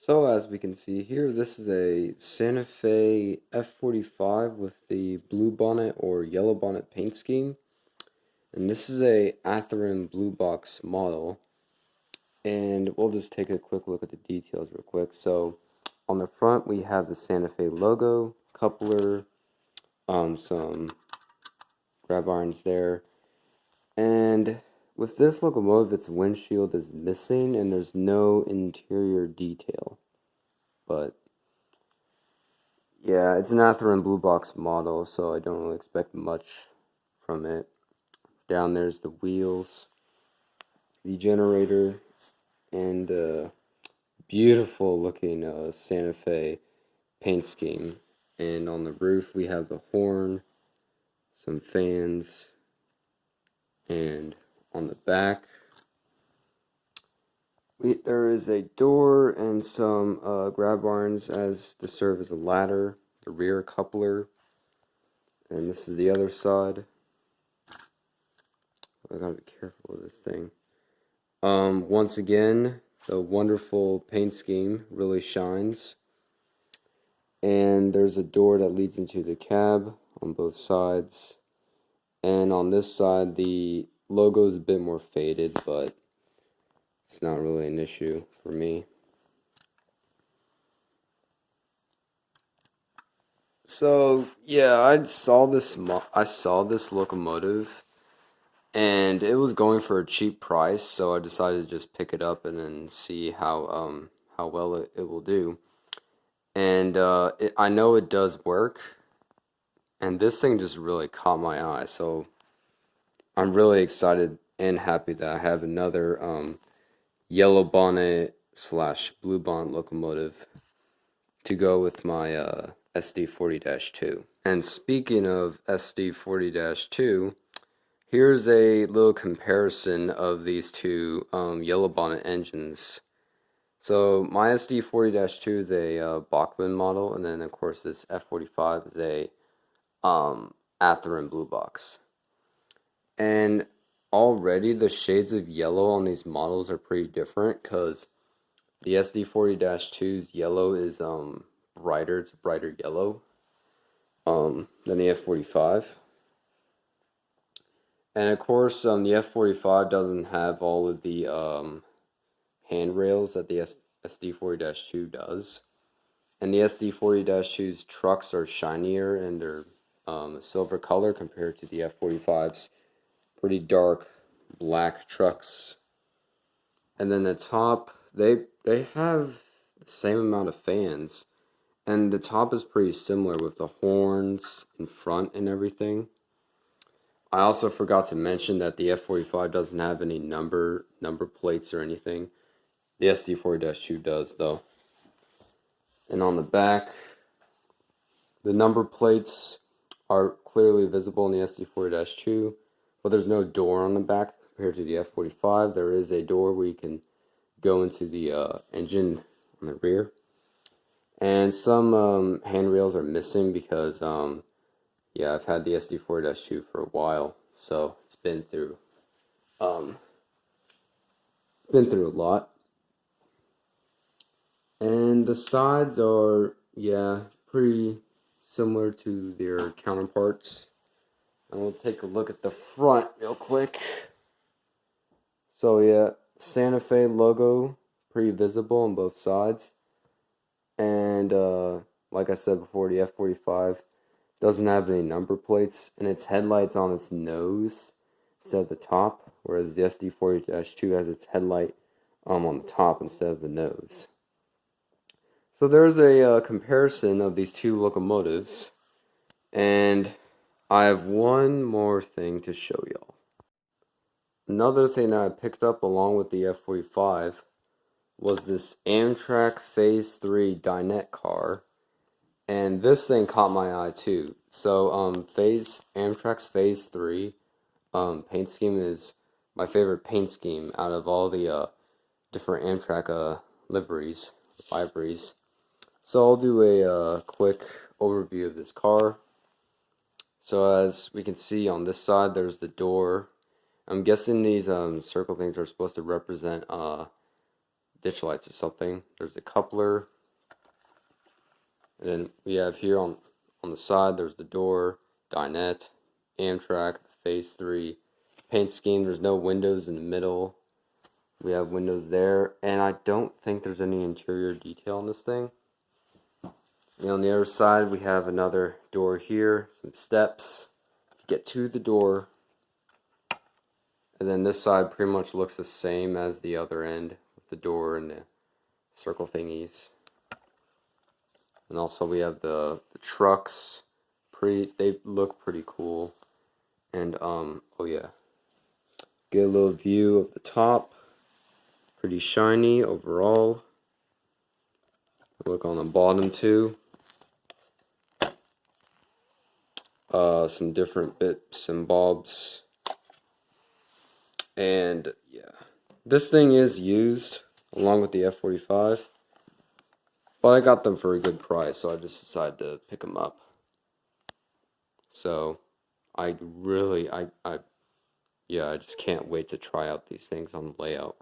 So as we can see here, this is a Santa Fe F45 with the blue bonnet or yellow bonnet paint scheme. And this is a Atheran blue box model. And we'll just take a quick look at the details real quick. So on the front we have the Santa Fe logo, coupler, some grab irons there. And with this locomotive, its windshield is missing and there's no interior detail. But yeah, it's an Atheran blue box model, so I don't really expect much from it. Down there's the wheels, the generator, and beautiful looking Santa Fe paint scheme. And on the roof we have the horn, some fans, and on the back there is a door and some grab irons as to serve as a ladder, the rear coupler, and this is the other side. I gotta be careful with this thing. Once again, the wonderful paint scheme really shines. And there's a door that leads into the cab on both sides. And on this side, the logo is a bit more faded, but it's not really an issue for me. So yeah, I saw this locomotive, and it was going for a cheap price, so I decided to just pick it up and then see how well it will do. And I know it does work, and this thing just really caught my eye, so I'm really excited and happy that I have another yellow bonnet / blue bonnet locomotive to go with my SD40-2. And speaking of SD40-2, here's a little comparison of these two yellow bonnet engines. So my SD40-2 is a Bachmann model, and then of course this F45 is a Atheran blue box. And already the shades of yellow on these models are pretty different, because the SD40-2's yellow is brighter, it's a brighter yellow than the F45. And of course the F45 doesn't have all of the handrails that the SD40-2 does. And the SD40-2's trucks are shinier and they're a silver color compared to the F45's pretty dark black trucks. And then the top, they have the same amount of fans, and the top is pretty similar with the horns in front and everything. I also forgot to mention that the F45 doesn't have any number plates or anything. The SD40-2 does, though. And on the back, the number plates are clearly visible in the SD40-2, but there's no door on the back compared to the F45. There is a door where you can go into the engine on the rear. And some handrails are missing because, yeah, I've had the SD40-2 for a while, so it's been through a lot. And the sides are, yeah, pretty similar to their counterparts. And we'll take a look at the front real quick. So yeah, Santa Fe logo, pretty visible on both sides. And like I said before, the F45 doesn't have any number plates, and its headlight's on its nose instead of the top, whereas the SD40-2 has its headlight on the top instead of the nose. So there's a comparison of these two locomotives, and I have one more thing to show y'all. Another thing that I picked up along with the F45 was this Amtrak Phase 3 Dinette car, and this thing caught my eye too. So Amtrak's Phase 3 paint scheme is my favorite paint scheme out of all the different Amtrak liveries. So I'll do a quick overview of this car. So as we can see on this side, there's the door. I'm guessing these circle things are supposed to represent ditch lights or something. There's a coupler. And then we have here on the side, there's the door, dinette, Amtrak, phase 3, paint scheme. There's no windows in the middle. We have windows there, and I don't think there's any interior detail on this thing. And on the other side, we have another door here, some steps to get to the door. And then this side pretty much looks the same as the other end with the door and the circle thingies. And also we have the trucks. They look pretty cool. And oh yeah, get a little view of the top. Pretty shiny overall. Look on the bottom too. Some different bits and bobs. And yeah, this thing is used along with the F45, but I got them for a good price, so I just decided to pick them up. So I just can't wait to try out these things on the layout.